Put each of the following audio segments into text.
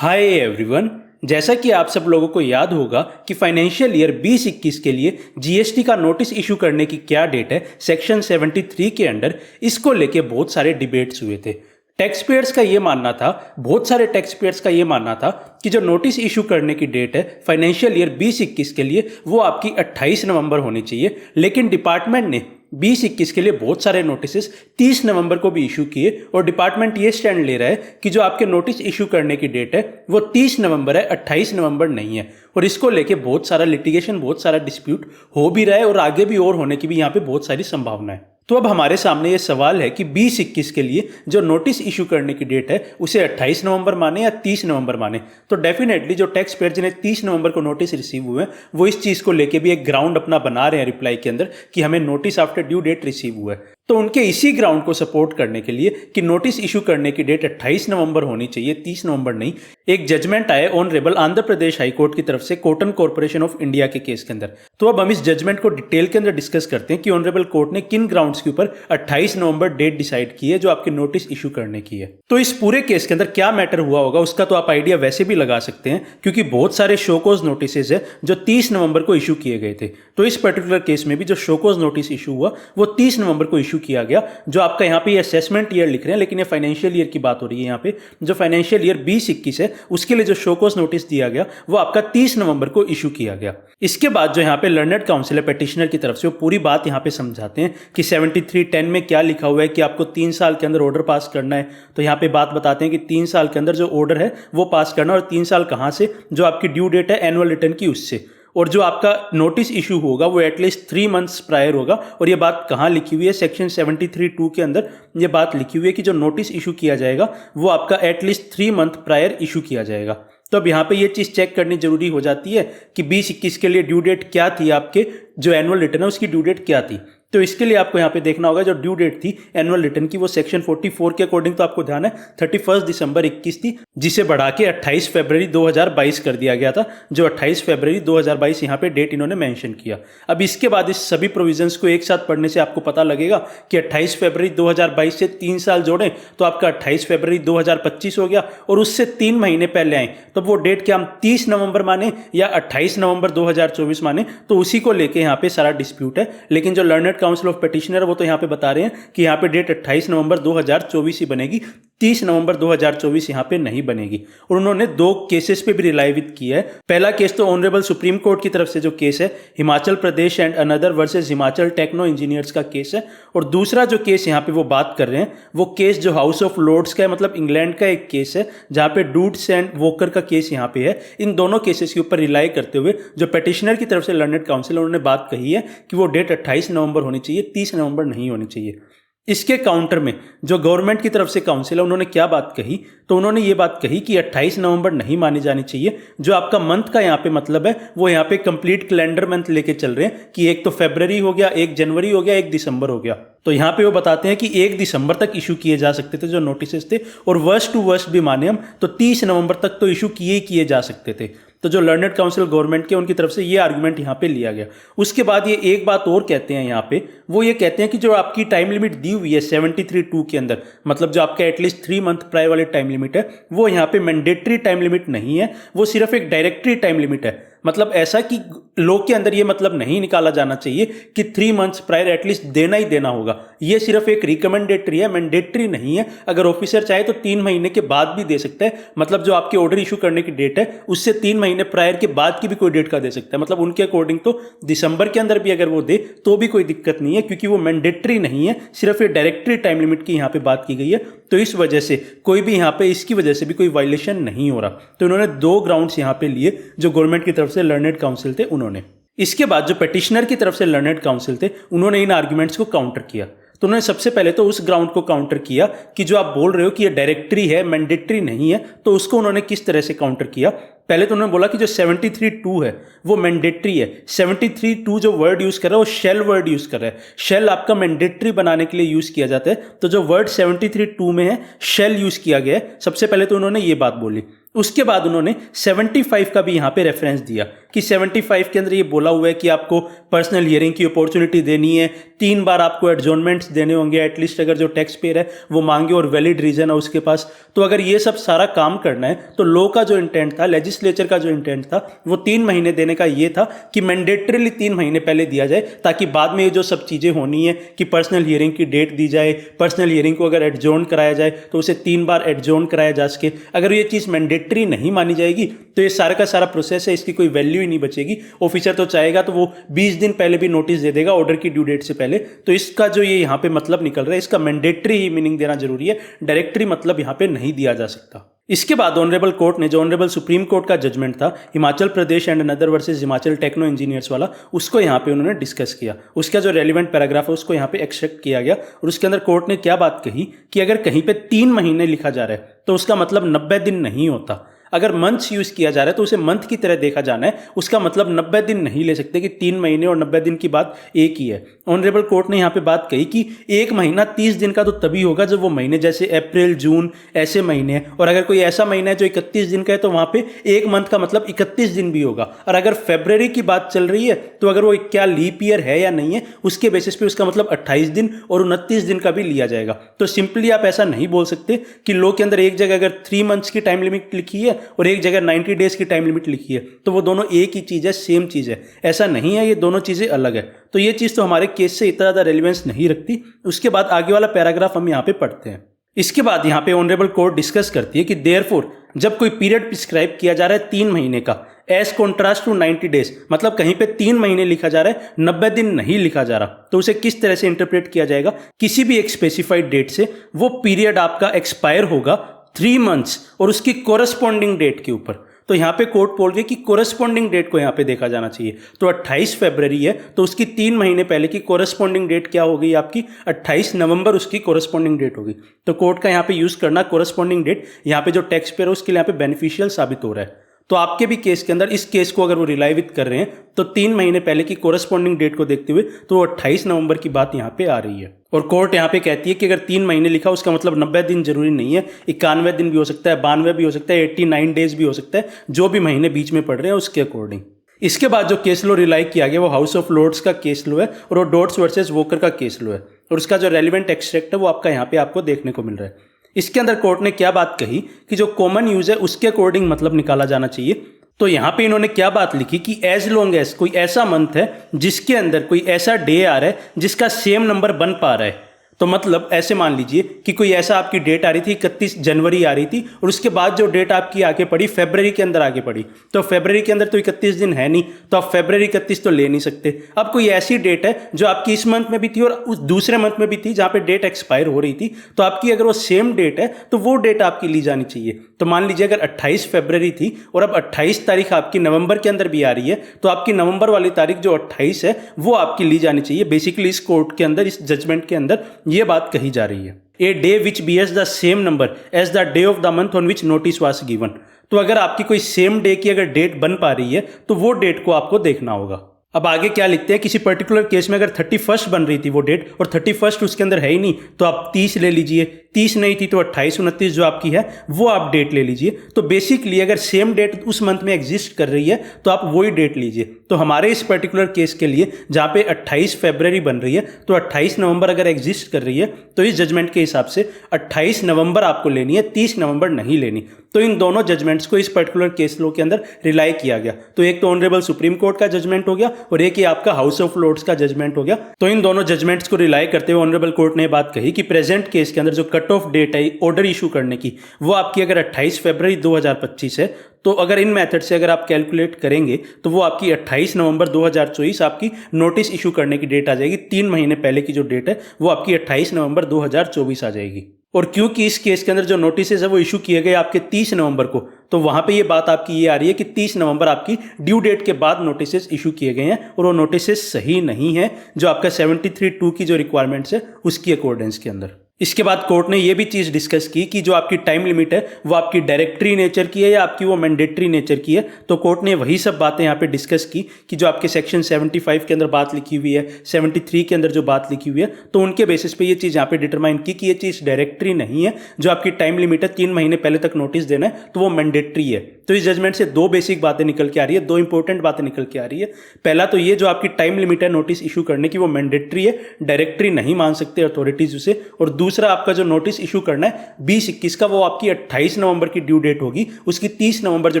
Hi everyone. जैसा कि आप सब लोगों को याद होगा कि फाइनेंशियल ईयर 2021 के लिए जीएसटी का नोटिस इशू करने की क्या डेट है सेक्शन 73 के अंडर, इसको लेके बहुत सारे डिबेट्स हुए थे। टैक्स पेयर्स का ये मानना था, बहुत सारे टैक्स पेयर्स का ये मानना था कि जो नोटिस इशू करने की डेट है फाइनेंशियल ईयर 2021 के लिए वो आपकी 28 नवंबर होनी चाहिए, लेकिन डिपार्टमेंट ने 2021 के लिए बहुत सारे नोटिस 30 नवंबर को भी इशू किए और डिपार्टमेंट ये स्टैंड ले रहा है कि जो आपके नोटिस इशू करने की डेट है वो 30 नवंबर है, 28 नवंबर नहीं है। और इसको लेके बहुत सारा लिटिगेशन, बहुत सारा डिस्प्यूट हो भी रहा है और आगे भी और होने की भी यहाँ पे बहुत सारी संभावना है। तो अब हमारे सामने ये सवाल है कि 2021 के लिए जो नोटिस इशू करने की डेट है उसे 28 नवंबर माने या 30 नवंबर माने। तो डेफिनेटली जो टैक्स पेयर जिन्हें 30 नवंबर को नोटिस रिसीव हुए हैं वो इस चीज़ को लेके भी एक ग्राउंड अपना बना रहे हैं रिप्लाई के अंदर कि हमें notice after due date receive हुआ है। तो उनके इसी ग्राउंड को सपोर्ट करने के लिए कि नोटिस इशू करने की डेट 28 नवंबर होनी चाहिए, 30 नवंबर नहीं, एक जजमेंट आया honourable Andhra Pradesh high court की तरफ से कॉटन कॉर्पोरेशन ऑफ इंडिया के केस के अंदर। तो अब हम इस जजमेंट को डिटेल के अंदर डिस्कस करते हैं कि ऑनरेबल कोर्ट ने किन ग्राउंड्स के ऊपर 28 नवंबर डेट डिसाइड की है जो आपके नोटिस इशू करने की है। तो इस पूरे केस के अंदर क्या मैटर हुआ होगा उसका तो आप आइडिया वैसे भी लगा सकते हैं, क्योंकि बहुत सारे शोकोज नोटिस है जो 30 नवंबर को इशू किए गए थे। तो इस पर्टिकुलर केस में भी जो शोकोज नोटिस इशू हुआ वो 30 नवंबर को इशू किया गया। जो आपका यहाँ पे असेसमेंट ईयर लिख रहे हैं, लेकिन ये फाइनेंशियल ईयर की बात हो रही है। यहाँ पे जो फाइनेंशियल ईयर 2021 है उसके लिए जो शोकोज नोटिस दिया गया वो आपका 30 नवंबर को इशू किया गया। इसके बाद जो यहाँ पे लर्नड काउंसिल है पेटिशनर की तरफ से, वो पूरी बात यहाँ पे समझाते हैं कि 7310 में क्या लिखा हुआ है कि आपको 3 साल के अंदर ऑर्डर पास करना है। तो यहाँ पे बात बताते हैं कि 3 साल के अंदर जो ऑर्डर है वो पास करना, और 3 साल कहाँ से, जो आपकी ड्यू डेट है एनुअल रिटर्न की उससे, और जो आपका नोटिस इशू होगा वो एटलीस्ट 3 मंथ्स प्रायर होगा। और ये बात कहाँ लिखी हुई है, सेक्शन 73(2) के अंदर ये बात लिखी हुई है कि जो नोटिस इशू किया जाएगा वो आपका एटलीस्ट 3 मंथ प्रायर इशू किया जाएगा। तो अब यहाँ पे ये चीज़ चेक करनी जरूरी हो जाती है कि 2021 के लिए ड्यू डेट क्या थी, आपके जो एनुअल रिटर्न है उसकी ड्यू डेट क्या थी। तो इसके लिए आपको यहाँ पे देखना होगा जो ड्यू डेट थी एनुअल रिटर्न की वो सेक्शन 44 के अकॉर्डिंग, तो आपको ध्यान है 31 दिसंबर 21 थी, जिसे बढ़ा के 28 फरवरी 2022 कर दिया गया था। जो 28 फरवरी 2022 यहाँ पे डेट इन्होंने मेंशन किया। अब इसके बाद इस सभी प्रोविजंस को एक साथ पढ़ने से आपको पता लगेगा कि 28 फरवरी 2022 से 3 साल जोड़ें तो आपका 28 फरवरी 2025 हो गया, और उससे 3 महीने पहले आए तो वो डेट क्या हम 30 नवंबर माने या 28 नवंबर 2024 माने, तो उसी को लेके यहाँ पे सारा डिस्प्यूट है। लेकिन जो लर्नड काउंसिल ऑफ पेटिशनर वो तो यहाँ पे बता रहे हैं कि यहाँ पे डेट 28 नवंबर 2024 ही बनेगी, 30 नवंबर 2024 यहाँ पे नहीं बनेगी। और उन्होंने 2 केसेस पे भी रिलाई विद किया है। पहला केस तो ऑनरेबल सुप्रीम कोर्ट की तरफ से जो केस है Himachal Pradesh and another versus Himachal Techno Engineers का केस है, और दूसरा जो केस यहाँ पे वो बात कर रहे हैं वो केस जो हाउस ऑफ लॉर्ड्स का है, मतलब इंग्लैंड का एक केस है जहाँ पे डूड्स एंड वोकर का केस यहाँ पे है। इन दोनों केसेस के ऊपर रिलाई करते हुए जो पेटिशनर की तरफ से लर्नड काउंसिल उन्होंने बात कही है कि वो डेट 28 नवंबर होनी चाहिए, 30 नवंबर नहीं होनी चाहिए। इसके काउंटर में जो गवर्नमेंट की तरफ से काउंसिल है उन्होंने क्या बात कही, तो उन्होंने ये बात कही कि 28 नवंबर नहीं मानी जानी चाहिए। जो आपका मंथ का यहाँ पे मतलब है वो यहाँ पे कंप्लीट कैलेंडर मंथ लेके चल रहे हैं कि एक तो फरवरी हो गया, एक जनवरी हो गया, एक दिसंबर हो गया। तो यहाँ पे वो बताते हैं कि 1 दिसंबर तक इशू किए जा सकते थे जो नोटिस थे, और वर्स्ट टू वर्स्ट भी माने हम तो 30 नवंबर तक तो इशू किए जा सकते थे। तो जो लर्नड काउंसिल गवर्नमेंट के उनकी तरफ से ये आर्गुमेंट यहाँ पे लिया गया। उसके बाद ये एक बात और कहते हैं यहाँ पे, वो ये कहते हैं कि जो आपकी टाइम लिमिट दी हुई है 73(2) के अंदर, मतलब जो आपका एटलीस्ट 3 मंथ प्रायर वाली टाइम लिमिट है वो यहाँ पे मैंडेटरी टाइम लिमिट नहीं है, वो सिर्फ एक डायरेक्टरी टाइम लिमिट है। मतलब ऐसा कि लॉ के अंदर ये मतलब नहीं निकाला जाना चाहिए कि 3 मंथ्स प्रायर एटलीस्ट देना ही देना होगा। ये सिर्फ एक रिकमेंडेटरी है, मैंडेटरी नहीं है। अगर ऑफिसर चाहे तो 3 महीने के बाद भी दे सकता है, मतलब जो आपके ऑर्डर इशू करने की डेट है उससे 3 महीने प्रायर के बाद की भी कोई डेट का दे सकता है। मतलब उनके अकॉर्डिंग तो दिसंबर के अंदर भी अगर वो दे तो भी कोई दिक्कत नहीं है, क्योंकि वो मैंडेटरी नहीं है, सिर्फ ये डायरेक्टरी टाइम लिमिट की यहाँ पे बात की गई है। तो इस वजह से कोई भी यहाँ पे इसकी वजह से भी कोई वायलेशन नहीं हो रहा। तो इन्होंने 2 ग्राउंड्स यहाँ पे लिए जो गवर्नमेंट की तरफ से लर्नड काउंसिल थे उन्होंने। इसके बाद जो पेटिशनर की तरफ से लर्नड काउंसिल थे उन्होंने इन आर्ग्यूमेंट्स को काउंटर किया। तो उन्होंने सबसे पहले तो उस ग्राउंड को काउंटर किया कि जो आप बोल रहे हो कि ये डायरेक्टरी है, मैंडेटरी नहीं है, तो उसको उन्होंने किस तरह से काउंटर किया। पहले तो उन्होंने बोला कि जो 73(2) है वो मैंडेटरी है। 73(2) जो वर्ड यूज़ कर रहा है वो शेल वर्ड यूज़ कर रहा है। शेल आपका मैंडेटरी बनाने के लिए यूज़ किया जाता है, तो जो वर्ड 73(2) में है शेल यूज़ किया गया है। सबसे पहले तो उन्होंने ये बात बोली। उसके बाद उन्होंने 75 का भी यहाँ पे रेफरेंस दिया कि 75 के अंदर ये बोला हुआ है कि आपको पर्सनल हियरिंग की अपॉर्चुनिटी देनी है, 3 बार आपको एडजॉर्नमेंट्स देने होंगे एटलीस्ट, अगर जो टैक्स पेयर है वो मांगे और वैलिड रीजन है उसके पास। तो अगर ये सब सारा काम करना है तो लॉ का जो इंटेंट था, लेजिस्लेचर का जो इंटेंट था, वो 3 महीने देने का ये था कि मैंडेटरीली 3 महीने पहले दिया जाए, ताकि बाद में ये जो सब चीज़ें होनी है कि पर्सनल हियरिंग की डेट दी जाए, पर्सनल हियरिंग को अगर एडजॉर्न कराया जाए तो उसे 3 बार एडजॉर्न कराया जा सके। अगर ये चीज़ मैंडेटरी नहीं मानी जाएगी तो ये सारा का सारा प्रोसेस है, इसकी कोई वैल्यू ही नहीं बचेगी। ऑफिसर तो चाहेगा तो वो 20 दिन पहले भी नोटिस दे देगा ऑर्डर की ड्यू डेट से पहले। तो इसका जो ये यहाँ पे मतलब निकल रहा है, इसका मैंडेटरी ही मीनिंग देना जरूरी है, डायरेक्टरी मतलब यहाँ पे नहीं दिया जा सकता। इसके बाद ऑनरेबल कोर्ट ने, जो ऑनरेबल सुप्रीम कोर्ट का जजमेंट था Himachal Pradesh and another versus Himachal Techno Engineers वाला, उसको यहाँ पे उन्होंने डिस्कस किया। उसका जो रेलिवेंट पैराग्राफ है उसको यहाँ पे एक्सट्रैक्ट किया गया और उसके अंदर कोर्ट ने क्या बात कही कि अगर कहीं पे 3 महीने लिखा जा रहा है तो उसका मतलब 90 दिन नहीं होता। अगर मंथ्स यूज़ किया जा रहा है तो उसे मंथ की तरह देखा जाना है, उसका मतलब 90 दिन नहीं ले सकते कि 3 महीने और 90 दिन की बात एक ही है। ऑनरेबल कोर्ट ने यहाँ पे बात कही कि 1 महीना 30 दिन का तो तभी होगा जब वो महीने जैसे अप्रैल जून ऐसे महीने हैं, और अगर कोई ऐसा महीना है जो 31 दिन का है तो वहाँ पे 1 मंथ का मतलब 31 दिन भी होगा। और अगर फरवरी की बात चल रही है तो अगर वो क्या लीप ईयर है या नहीं है उसके बेसिस पे उसका मतलब 28 दिन और 29 दिन का भी लिया जाएगा। तो सिंपली आप ऐसा नहीं बोल सकते कि लॉ के अंदर एक जगह अगर 3 मंथ्स की टाइम लिमिट लिखी है और एक जगह 90 डेज की टाइम लिमिट लिखी है तो वो दोनों एक ही चीज़ है, सेम चीज़ है। ऐसा नहीं है, ये दोनों चीज़ें अलग है। तो ये चीज़ तो हमारे केस से इतना ज़्यादा रेलिवेंस नहीं रखती। उसके बाद आगे वाला पैराग्राफ हम यहाँ पे पढ़ते हैं। इसके बाद यहाँ पे ऑनरेबल कोर्ट डिस्कस करती है कि देयरफॉर जब कोई पीरियड प्रिस्क्राइब किया जा रहा है 3 महीने का एज कॉन्ट्रास्ट टू 90 डेज, मतलब कहीं पे 3 महीने लिखा जा रहा है, 90 दिन नहीं लिखा जा रहा, तो उसे किस तरह से इंटरप्रेट किया जाएगा? किसी भी एक स्पेसिफाइड डेट से वो पीरियड आपका एक्सपायर होगा 3 मंथ्स और उसकी कोरस्पॉन्डिंग डेट के ऊपर। तो यहाँ पे कोर्ट बोल रही है कि कोरस्पॉन्डिंग डेट को यहाँ पे देखा जाना चाहिए। तो 28 फरवरी है तो उसकी 3 महीने पहले की कोरस्पॉन्डिंग डेट क्या हो गई आपकी? 28 नवंबर उसकी कोरस्पॉन्डिंग डेट होगी। तो कोर्ट का यहाँ पे यूज करना कोरस्पॉन्डिंग डेट, यहाँ पे जो टैक्स पेयर है उसके लिए यहाँ पे बेनिफिशियल साबित हो रहा है। तो आपके भी केस के अंदर इस केस को अगर वो रिलाई विद कर रहे हैं तो 3 महीने पहले की कोरस्पॉन्डिंग डेट को देखते हुए तो 28 नवंबर की बात यहाँ पे आ रही है। और कोर्ट यहाँ पे कहती है कि अगर 3 महीने लिखा उसका मतलब 90 दिन जरूरी नहीं है, 91 दिन भी हो सकता है, 92 भी हो सकता है, 89 डेज भी हो सकता है, जो भी महीने बीच में पड़ रहे हैं उसके अकॉर्डिंग। इसके बाद जो केस लो रिलाई किया गया वो हाउस ऑफ लॉर्ड्स का केस लो है और वो डॉट्स वर्सेस वोकर का केस लो है और उसका जो रेलिवेंट एक्सट्रैक्ट है वो आपका यहाँ पे आपको देखने को मिल रहा है। इसके अंदर कोर्ट ने क्या बात कही कि जो कॉमन यूज है उसके अकॉर्डिंग मतलब निकाला जाना चाहिए। तो यहाँ पे इन्होंने क्या बात लिखी कि एज लॉन्ग एज कोई ऐसा मंथ है जिसके अंदर कोई ऐसा डे आ रहा है जिसका सेम नंबर बन पा रहा है। तो मतलब ऐसे मान लीजिए कि कोई ऐसा आपकी डेट आ रही थी 31 जनवरी आ रही थी और उसके बाद जो डेट आपकी आगे पड़ी फरवरी के अंदर आगे पड़ी, तो फरवरी के अंदर तो 31 दिन है नहीं, तो आप फरवरी 31 तो ले नहीं सकते। अब कोई ऐसी डेट है जो आपकी इस मंथ में भी थी और उस दूसरे मंथ में भी थी जहाँ पे डेट एक्सपायर हो रही थी, तो आपकी अगर वो सेम डेट है तो वो डेट आपकी ली जानी चाहिए। तो मान लीजिए अगर 28 फरवरी थी और अब 28 तारीख आपकी नवंबर के अंदर भी आ रही है तो आपकी नवंबर वाली तारीख जो 28 है वो आपकी ली जानी चाहिए। बेसिकली इस कोर्ट के अंदर, इस जजमेंट के अंदर ये बात कही जा रही है। A day which bears the same number as the day of the month on which notice was given. तो अगर आपकी कोई सेम डे की अगर डेट बन पा रही है तो वो डेट को आपको देखना होगा। अब आगे क्या लिखते हैं, किसी पर्टिकुलर केस में अगर 31 बन रही थी वो डेट और 31 उसके अंदर है ही नहीं तो आप 30 ले लीजिए, 30 नहीं थी तो 28 29 जो आपकी है वो आप डेट ले लीजिए। तो बेसिकली अगर सेम डेट उस मंथ में एग्जिस्ट कर रही है तो आप वही डेट लीजिए। तो हमारे इस पर्टिकुलर केस के लिए जहाँ पे 28 फरवरी बन रही है तो 28 नवंबर अगर एग्जिस्ट कर रही है तो इस जजमेंट के हिसाब से 28 नवंबर आपको लेनी है, 30 नवंबर नहीं लेनी। तो इन दोनों जजमेंट्स को इस पर्टिकुलर केस लॉ के अंदर रिलाई किया गया। तो एक तो ऑनरेबल सुप्रीम कोर्ट का जजमेंट हो गया और एक ही आपका हाउस ऑफ लॉर्ड्स का जजमेंट हो गया। तो इन दोनों जजमेंट्स को रिलाई करते हुए ऑनरेबल कोर्ट ने बात कही कि प्रेजेंट केस के अंदर जो कट ऑफ डेट है ऑर्डर इशू करने की वो आपकी अगर 28 फरवरी 2025 है तो अगर इन मेथड से अगर आप कैलकुलेट करेंगे तो वो आपकी 28 नवंबर 2024 आपकी नोटिस इशू करने की डेट आ जाएगी। 3 महीने पहले की जो डेट है वो आपकी 28 नवंबर 2024 आ जाएगी। और क्योंकि इस केस के अंदर जो नोटिस है वो इशू किए गए आपके 30 नवंबर को, तो वहां पे ये बात आपकी ये आ रही है कि 30 नवंबर आपकी ड्यू डेट के बाद नोटिस इशू किए गए हैं और वो नोटिस सही नहीं है जो आपका 73(2) की जो रिक्वायरमेंट्स है उसकी अकॉर्डेंस के अंदर। इसके बाद कोर्ट ने ये भी चीज़ डिस्कस की कि जो आपकी टाइम लिमिट है वो आपकी डायरेक्टरी नेचर की है या आपकी वो मैंडेटरी नेचर की है। तो कोर्ट ने वही सब बातें यहाँ पे डिस्कस की कि जो आपके सेक्शन 75 के अंदर बात लिखी हुई है, 73 के अंदर जो बात लिखी हुई है, तो उनके बेसिस पे ये चीज़ यहाँ पे डिटरमाइन की कि ये चीज़ डायरेक्टरी नहीं है। जो आपकी टाइम लिमिट है 3 महीने पहले तक नोटिस देना है, तो वो मैंडेटरी है। तो इस जजमेंट से दो बेसिक बातें निकल के आ रही है, दो इंपॉर्टेंट बातें निकल के आ रही है। पहला तो ये जो आपकी टाइम लिमिट है नोटिस इशू करने की वो मैंडेटरी है, डायरेक्टरी नहीं मान सकते अथॉरिटीज उसे। और दूसरा आपका जो नोटिस इशू करना है 20-21 का, वो आपकी 28 नवंबर की ड्यू डेट होगी, उसकी 30 नवंबर जो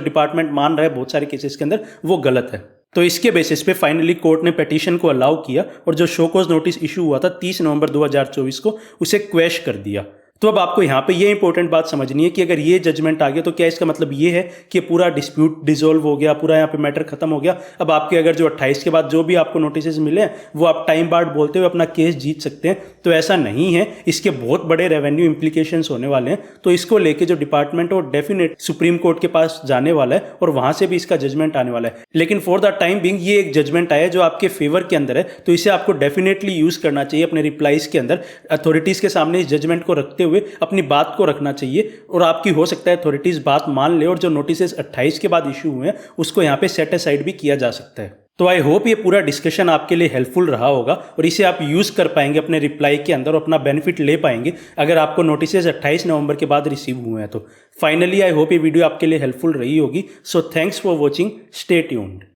डिपार्टमेंट मान रहा है बहुत सारे केसेस के अंदर, वो गलत है। तो इसके बेसिस पे फाइनली कोर्ट ने पिटीशन को अलाउ किया और जो शो कॉज नोटिस इशू हुआ था 30 नवंबर 2024 को, उसे क्वैश कर दिया। तो अब आपको यहाँ पे ये इंपॉर्टेंट बात समझनी है कि अगर ये जजमेंट आ गया तो क्या इसका मतलब ये है कि पूरा डिस्प्यूट डिसॉल्व हो गया, पूरा यहाँ पे मैटर खत्म हो गया। अब आपके अगर जो 28 के बाद जो भी आपको नोटिस मिले हैं वो आप टाइम बार्ड बोलते हुए अपना केस जीत सकते हैं, तो ऐसा नहीं है। इसके बहुत बड़े रेवेन्यू इंप्लीकेशंस होने वाले हैं। तो इसको लेके जो डिपार्टमेंट है वो डेफिनेट सुप्रीम कोर्ट के पास जाने वाला है और वहां से भी इसका जजमेंट आने वाला है। लेकिन फॉर द टाइम बिंग ये एक जजमेंट आया जो आपके फेवर के अंदर है, तो इसे आपको डेफिनेटली यूज करना चाहिए अपने रिप्लाईज के अंदर। अथॉरिटीज के सामने इस जजमेंट को रखते हुए अपनी बात को रखना चाहिए और आपकी हो सकता है अथॉरिटीज बात मान ले और जो नोटिस 28 के बाद इशू हुए हैं उसको यहाँ पे सेट असाइड भी किया जा सकता है। तो आई होप ये पूरा डिस्कशन आपके लिए हेल्पफुल रहा होगा और इसे आप यूज कर पाएंगे अपने रिप्लाई के अंदर और अपना बेनिफिट ले पाएंगे अगर आपको नोटिस 28 नवंबर के बाद रिसीव हुए हैं तो। फाइनली आई होप ये वीडियो आपके लिए हेल्पफुल रही होगी। So thanks for watching, stay tuned.